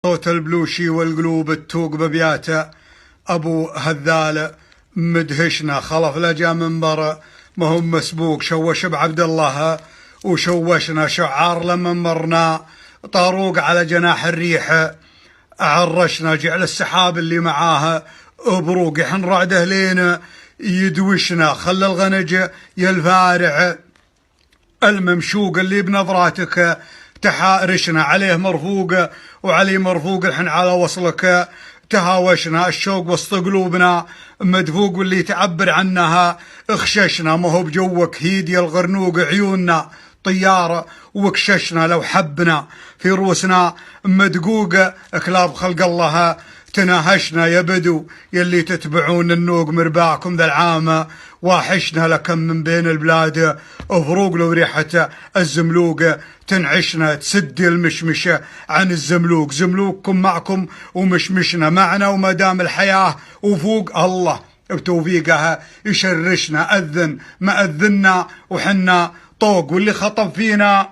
صوت البلوشي والقلوب التوق ببياته. ابو هذال مدهشنا خلف لجا منبر ما هو مسبوق شوش بعبد الله وشوشنا شعار لما مرنا طاروق على جناح الريح عرشنا جعل السحاب اللي معاها بروق يحن رعده لينا يدوشنا خلى الغنج يالفارع الممشوق اللي بنظراتك تحارشنا عليه مرفوق وعلي مرفوق الحين على وصلك تهاوشنا الشوق وسط قلوبنا مدفوق واللي تعبر عنها اخششنا ما هو بجوك هيدي الغرنوق عيوننا طيارة وكششنا لو حبنا في روسنا مدقوقة كلاب خلق الله تناهشنا يا بدو يلي تتبعون النوق مرباكم ذا العامة واحشنا لكم من بين البلاد افروق لو ريحة الزملوق تنعشنا تسدي المشمشة عن الزملوق زملوقكم معكم ومشمشنا معنا وما دام الحياة وفوق الله بتوفيقها يشرشنا أذن ما أذنا وحنا طوق واللي خطب فينا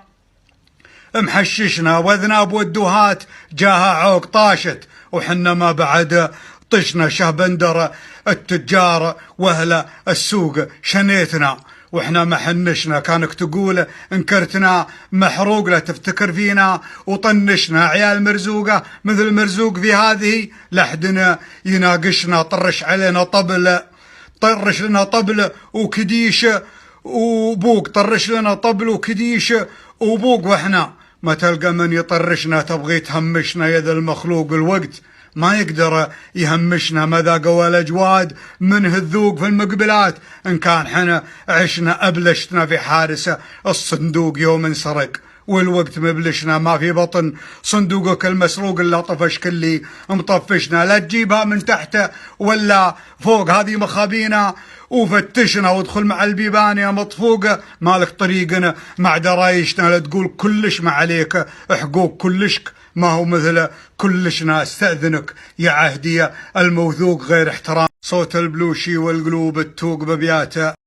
محششنا وذناب والدوهات جاها عوق طاشت وحنا ما بعد طشنا شهبندر التجار واهل السوق شنيتنا واحنا ما حنشنا كانك تقول انكرتنا محروق لا تفتكر فينا وطنشنا عيال مرزوقه مثل مرزوق في هذه لحدنا يناقشنا طرش علينا طبل طرش لنا طبل وكديش وبوق طرش لنا طبل وكديش وبوق واحنا ما تلقى من يطرشنا تبغي تهمشنا يا ذا المخلوق الوقت ما يقدر يهمشنا ما ذاق ولا جواد منه الذوق في المقبلات ان كان حنا عشنا ابلشتنا في حارسه الصندوق يوم انسرق والوقت مبلشنا ما في بطن صندوقك المسروق الا طفش كلي مطفشنا لا تجيبها من تحت ولا فوق هذه مخابينا وفتشنا وادخل مع البيبان يا مطفوقه مالك طريقنا مع درايشنا لا تقول كلش ما عليك حقوق كلشك ما هو مثل كلشنا استأذنك يا عهدي الموثوق غير احترام. صوت البلوشي والقلوب التوق ببياته.